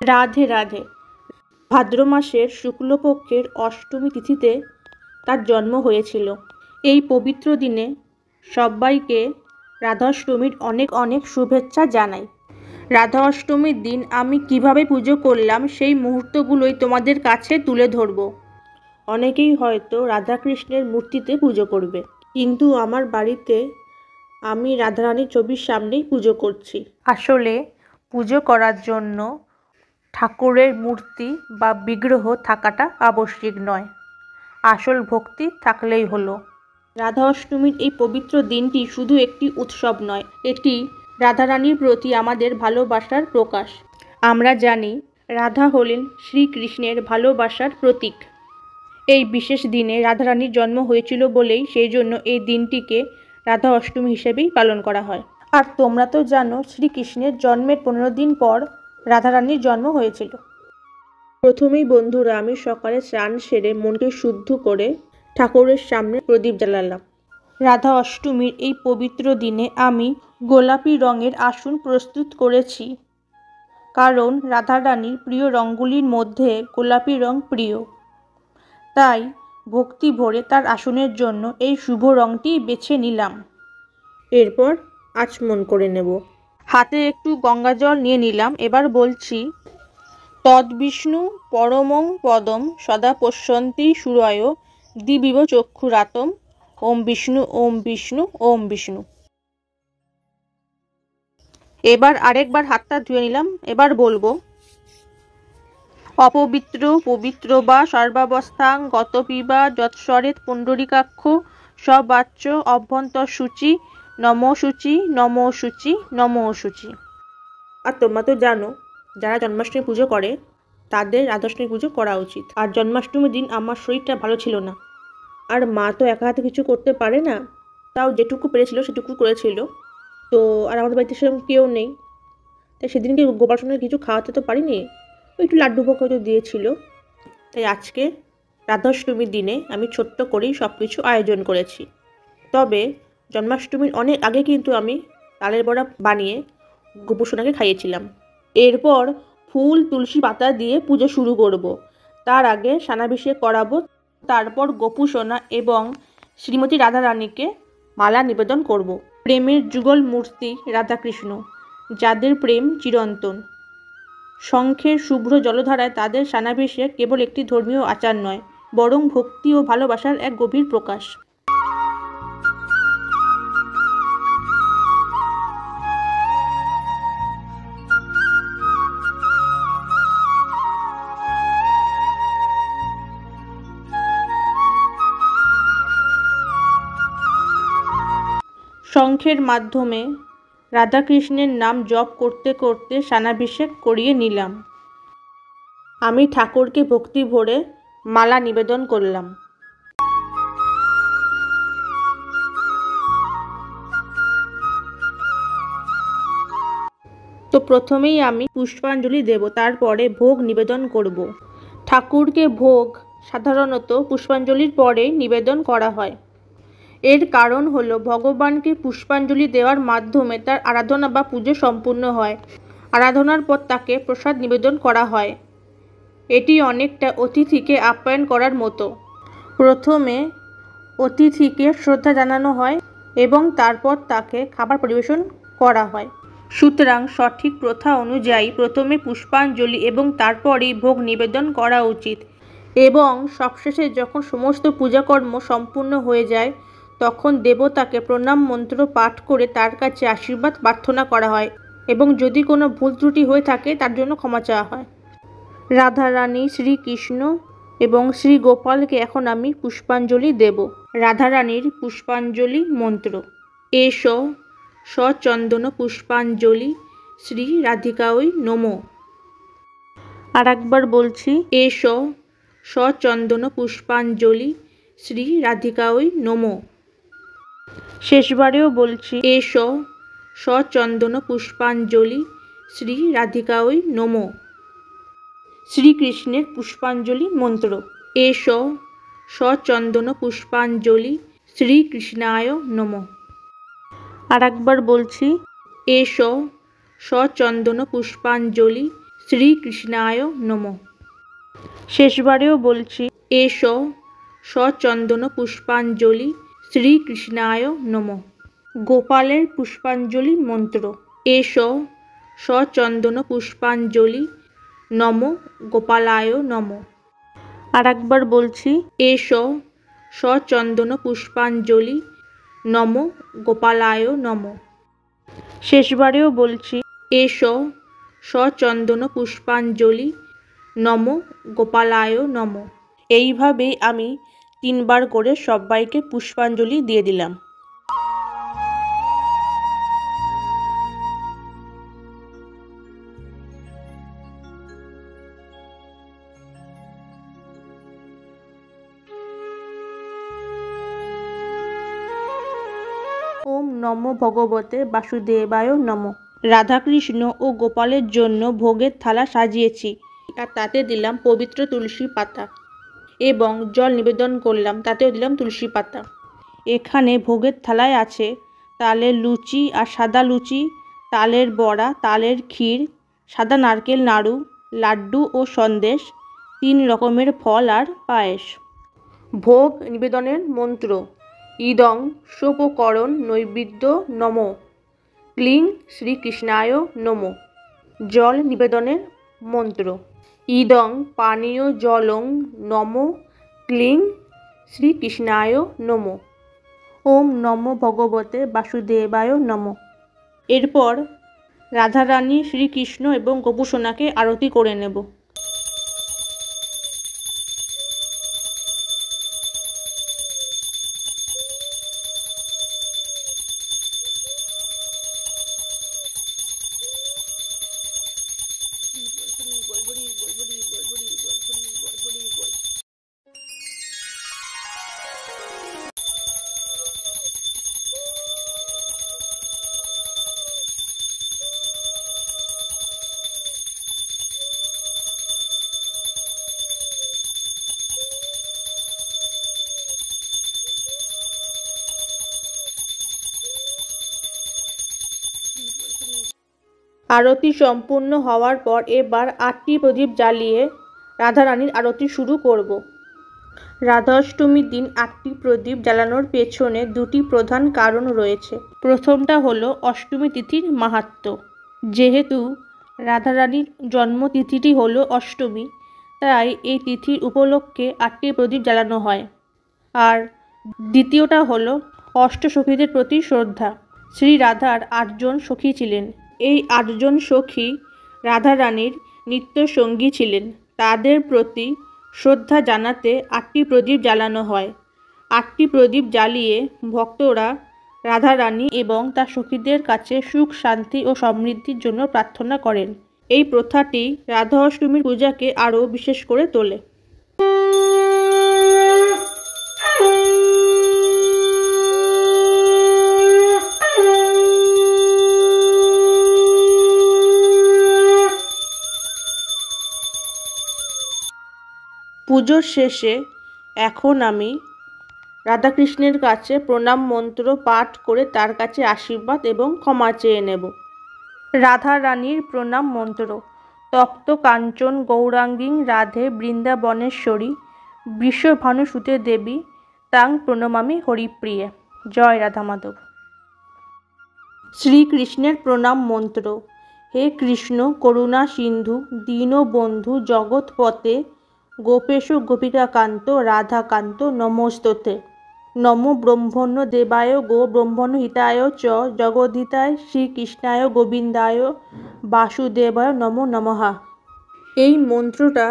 রাধে রাধে। ভাদ্র মাসের শুক্লপক্ষের অষ্টমী তিথিতে তার জন্ম হয়েছিল। এই পবিত্র দিনে সবাইকে রাধাষ্টমীর অনেক অনেক শুভেচ্ছা জানাই। রাধা অষ্টমীর দিন আমি কিভাবে পুজো করলাম সেই মুহূর্তগুলোই তোমাদের কাছে তুলে ধরব। অনেকেই হয়তো রাধাকৃষ্ণের মূর্তিতে পুজো করবে, কিন্তু আমার বাড়িতে আমি রাধারানীর ছবির সামনেই পুজো করছি। আসলে পুজো করার জন্য ঠাকুরের মূর্তি বা বিগ্রহ থাকাটা আবশ্যিক নয়, আসল ভক্তি থাকলেই হলো। রাধা অষ্টমীর এই পবিত্র দিনটি শুধু একটি উৎসব নয়, এটি রাধারানীর প্রতি আমাদের ভালোবাসার প্রকাশ। আমরা জানি রাধা হলেন শ্রীকৃষ্ণের ভালোবাসার প্রতীক। এই বিশেষ দিনে রাধারানীর জন্ম হয়েছিল বলেই সেই জন্য এই দিনটিকে রাধা অষ্টমী হিসেবেই পালন করা হয়। আর তোমরা তো জানো শ্রীকৃষ্ণের জন্মের 15 দিন পর রাধারানীর জন্ম হয়েছিল। প্রথমেই বন্ধুরা আমি সকালে স্নান সেরে মনকে শুদ্ধ করে ঠাকুরের সামনে প্রদীপ জ্বালালাম। রাধা অষ্টমীর এই পবিত্র দিনে আমি গোলাপি রঙের আসন প্রস্তুত করেছি, কারণ রাধারানীর প্রিয় রঙগুলির মধ্যে গোলাপি রং প্রিয়। তাই ভক্তি ভরে তার আসনের জন্য এই শুভ রঙটি বেছে নিলাম। এরপর আচমন করে নেব। হাতে একটু গঙ্গা জল নিয়ে নিলাম। এবার বলছি, তদ্বিষ্ণু পরমং পদম সদা পশ্যন্তি সুরয় দিবিব চক্ষুরাতম ওম বিষ্ণু ওম বিষ্ণু ওম বিষ্ণু। এবার আরেকবার হাতটা ধুয়ে নিলাম। এবার বলবো, অপবিত্র পবিত্র বা সর্বাবস্থাং গতপিবা যৎস্বরেত পুণ্ডরিকাক্ষ সবাচ্য অভ্যন্তর সূচি নমো সূচি নমো সূচি নমো সূচি। আর তোমরা তো জানো যারা জন্মাষ্টমী পুজো করে তাদের রাধাষ্টমী পুজো করা উচিত। আর জন্মাষ্টমীর দিন আমার শরীরটা ভালো ছিল না, আর মা তো একা হাতে কিছু করতে পারে না, তাও যেটুকু পেরেছিল সেটুকু করেছিল। তো আর আমাদের বাড়িতে সেরকম কেউ নেই, তাই সেদিনকে গোপাল সোনাকে কিছু খাওয়াতে তো পারিনি, একটু লাড্ডু ভোগ হয়তো দিয়েছিল। তাই আজকে রাধাষ্টমীর দিনে আমি ছোট্ট করেই সব কিছু আয়োজন করেছি। তবে জন্মাষ্টমীর অনেক আগে কিন্তু আমি তালের বড়া বানিয়ে গোপু সোনাকে খাইয়েছিলাম। এরপর ফুল তুলসী পাতা দিয়ে পুজো শুরু করব। তার আগে স্নানাভিষেক করাবো, তারপর গোপু সোনা এবং শ্রীমতী রাধারানীকে মালা নিবেদন করব। প্রেমের যুগল মূর্তি রাধাকৃষ্ণ, যাদের প্রেম চিরন্তন। শঙ্খের শুভ্র জলধারায় তাদের স্নানাভিষেক কেবল একটি ধর্মীয় আচার নয়, বরং ভক্তি ও ভালোবাসার এক গভীর প্রকাশ। শঙ্খের মাধ্যমে রাধাকৃষ্ণের নাম জপ করতে করতে স্নানাভিষেক করিয়ে নিলাম। আমি ঠাকুরকে ভক্তি ভরে মালা নিবেদন করলাম। তো প্রথমেই আমি পুষ্পাঞ্জলি দেব, তারপরে ভোগ নিবেদন করব। ঠাকুরকে ভোগ সাধারণত পুষ্পাঞ্জলির পরেই নিবেদন করা হয়। এর কারণ হলো ভগবানকে পুষ্পাঞ্জলি দেওয়ার মাধ্যমে তার আরাধনা বা পুজো সম্পূর্ণ হয়। আরাধনার পর তাকে প্রসাদ নিবেদন করা হয়। এটি অনেকটা অতিথিকে আপ্যায়ন করার মতো। প্রথমে অতিথিকে শ্রদ্ধা জানানো হয় এবং তারপর তাকে খাবার পরিবেশন করা হয়। সুতরাং সঠিক প্রথা অনুযায়ী প্রথমে পুষ্পাঞ্জলি এবং তারপরেই ভোগ নিবেদন করা উচিত। এবং সবশেষে যখন সমস্ত পূজাকর্ম সম্পূর্ণ হয়ে যায় তখন দেবতাকে প্রণাম মন্ত্র পাঠ করে তার কাছে আশীর্বাদ প্রার্থনা করা হয় এবং যদি কোনো ভুল ত্রুটি হয়ে থাকে তার জন্য ক্ষমা চাওয়া হয়। রাধারানী, শ্রীকৃষ্ণ এবং শ্রী গোপালকে এখন আমি পুষ্পাঞ্জলি দেব। রাধারানীর পুষ্পাঞ্জলি মন্ত্র, এষ সচন্দন পুষ্পাঞ্জলি শ্রী রাধিকায় নমঃ। আর একবার বলছি, এষ সচন্দন পুষ্পাঞ্জলি শ্রী রাধিকায় নমঃ। শেষবারেও বলছি, এষ সচন্দন পুষ্পাঞ্জলি শ্রী রাধিকায় নমঃ। শ্রীকৃষ্ণের পুষ্পাঞ্জলি মন্ত্র, এষ সচন্দন পুষ্পাঞ্জলি শ্রীকৃষ্ণায় নমঃ। আর একবার বলছি, এষ সচন্দন পুষ্পাঞ্জলি শ্রীকৃষ্ণায় নমঃ। শেষবারেও বলছি, এষ সচন্দন পুষ্পাঞ্জলি শ্রীকৃষ্ণায় নমঃ। গোপালের পুষ্পাঞ্জলি মন্ত্র। এষ সচন্দন পুষ্পাঞ্জলি নম গোপালায় নমঃ। আর একবার বলছি, এষ সচন্দন পুষ্পাঞ্জলি নম গোপালায় নমঃ। শেষবারেও বলছি, এষ সচন্দন পুষ্পাঞ্জলি নম গোপালায় নমঃ। এইভাবেই আমি 3 বার করে সবাইকে পুষ্পাঞ্জলি দিয়ে দিলাম। ওম নমো ভগবতে বাসুদেবায় নমঃ। রাধাকৃষ্ণ ও গোপালের জন্য ভোগের থালা সাজিয়েছি, আর তাতে দিলাম পবিত্র তুলসী পাতা এবং জল নিবেদন করলাম, তাতেও দিলাম তুলসী পাতা। এখানে ভোগের থালায় আছে তালের লুচি আর সাদা লুচি, তালের বড়া, তালের ক্ষীর, সাদা নারকেল নাড়ু, লাড্ডু ও সন্দেশ, 3 রকমের ফল আর পায়েস। ভোগ নিবেদনের মন্ত্র। ইদং সোপকরণ নৈবেদ্য নমঃ ক্লিং শ্রীকৃষ্ণায় নমঃ। জল নিবেদনের মন্ত্র। ইদং পানীয় জলং নমঃ ক্লিং শ্রীকৃষ্ণায় নমঃ। ওম নমো ভগবতে বাসুদেবায় নমঃ। এরপর রাধারানী, শ্রীকৃষ্ণ এবং গোপুসোনাকে আরতি করে নেব। আরতি সম্পূর্ণ হওয়ার পর এবার 8টি প্রদীপ জ্বালিয়ে রাধারানীর আরতি শুরু করব। রাধাষ্টমীর দিন 8টি প্রদীপ জ্বালানোর পেছনে 2টি প্রধান কারণ রয়েছে। প্রথমটা হলো অষ্টমী তিথির মাহাত্ম্য। যেহেতু রাধারানীর জন্মতিথিটি হলো অষ্টমী, তাই এই তিথির উপলক্ষে 8টি প্রদীপ জ্বালানো হয়। আর দ্বিতীয়টা হলো অষ্টসখীদের প্রতি শ্রদ্ধা। শ্রী রাধার 8 জন সখী ছিলেন। এই 8 জন সখী রাধারানীর নিত্য সঙ্গী ছিলেন। তাদের প্রতি শ্রদ্ধা জানাতে 8টি প্রদীপ জ্বালানো হয়। 8টি প্রদীপ জ্বালিয়ে ভক্তরা রাধারানী এবং তার সখীদের কাছে সুখ, শান্তি ও সমৃদ্ধির জন্য প্রার্থনা করেন। এই প্রথাটি রাধা অষ্টমীর পূজাকে আরও বিশেষ করে তোলে। পুজোর শেষে এখন আমি রাধাকৃষ্ণের কাছে প্রণাম মন্ত্র পাঠ করে তার কাছে আশীর্বাদ এবং ক্ষমা চেয়ে নেব। রাধা রানীর প্রণাম মন্ত্র। তপ্ত কাঞ্চন গৌরাঙ্গীং রাধে বৃন্দাবনেশ্বরী বিশ্বভানুসুতে দেবী তাং প্রণমামি হরিপ্রিয়ে। জয় রাধা মাধব। শ্রীকৃষ্ণের প্রণাম মন্ত্র। হে কৃষ্ণ করুণা সিন্ধু দীনবন্ধু জগৎপতে গোপেশ গোপিকাকান্ত রাধাকান্ত নমস্ততে। নমো ব্রহ্মণ্য দেবায় গো ব্রহ্মণ্য হিতায় চ জগদ্ধিতায় শ্রীকৃষ্ণায় গোবিন্দায় বাসুদেবায় নমো নমঃ। এই মন্ত্রটা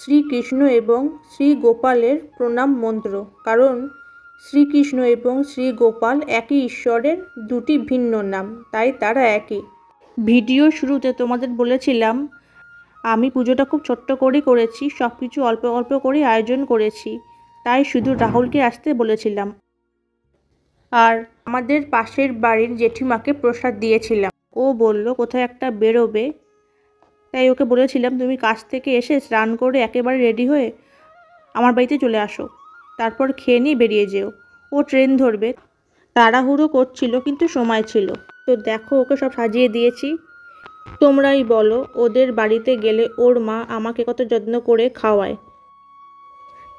শ্রীকৃষ্ণ এবং শ্রী গোপালের প্রণাম মন্ত্র, কারণ শ্রীকৃষ্ণ এবং শ্রী গোপাল একই ঈশ্বরের 2টি ভিন্ন নাম, তাই তারা একই। ভিডিও শুরুতে তোমাদের বলেছিলাম আমি পুজোটা খুব ছোট্ট করেই করেছি, সব কিছু অল্প অল্প করে আয়োজন করেছি, তাই শুধু রাহুলকে আসতে বলেছিলাম। আর আমাদের পাশের বাড়ির জেঠিমাকে প্রসাদ দিয়েছিলাম। ও বলল কোথায় একটা বেরোবে, তাই ওকে বলেছিলাম তুমি কাজ থেকে এসে স্নান করে একেবারে রেডি হয়ে আমার বাড়িতে চলে আসো, তারপর খেয়ে নিয়ে বেরিয়ে যেও। ও ট্রেন ধরবে, তাড়াহুড়ো করছিল কিন্তু সময় ছিল। তো দেখো ওকে সব সাজিয়ে দিয়েছি। তোমরাই বলো, ওদের বাড়িতে গেলে ওর মা আমাকে কত যত্ন করে খাওয়ায়,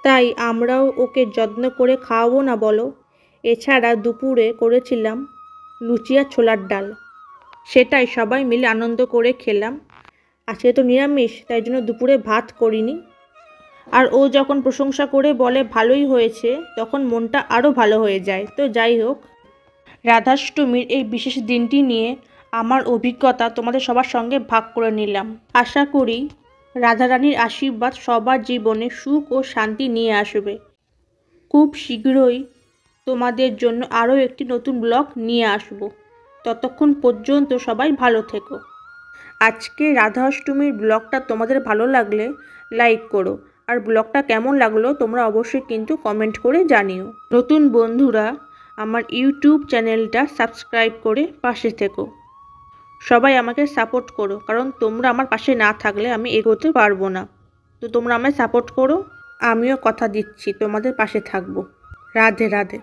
তাই আমরাও ওকে যত্ন করে খাওয়াবো না বলো? এছাড়া দুপুরে করেছিলাম লুচি আর ছোলার ডাল, সেটাই সবাই মিলে আনন্দ করে খেলাম। আজকে তো নিরামিষ, তাই জন্য দুপুরে ভাত করিনি। আর ও যখন প্রশংসা করে বলে ভালোই হয়েছে, তখন মনটা আরও ভালো হয়ে যায়। তো যাই হোক, রাধাষ্টমীর এই বিশেষ দিনটি নিয়ে আমার অভিজ্ঞতা তোমাদের সবার সঙ্গে ভাগ করে নিলাম। আশা করি রাধারানীর আশীর্বাদ সবার জীবনে সুখ ও শান্তি নিয়ে আসবে। খুব শীঘ্রই তোমাদের জন্য আরও একটি নতুন ব্লগ নিয়ে আসব। ততক্ষণ পর্যন্ত সবাই ভালো থেকো। আজকে রাধা অষ্টমীর ব্লগটা তোমাদের ভালো লাগলে লাইক করো, আর ব্লগটা কেমন লাগলো তোমরা অবশ্যই কিন্তু কমেন্ট করে জানিও। নতুন বন্ধুরা আমার ইউটিউব চ্যানেলটা সাবস্ক্রাইব করে পাশে থেকো। সবাই আমাকে সাপোর্ট করো, কারণ তোমরা আমার পাশে না থাকলে আমি এগোতে পারবো না। তো তোমরা আমায় সাপোর্ট করো, আমিও কথা দিচ্ছি তোমাদের পাশে থাকবো। রাধে রাধে।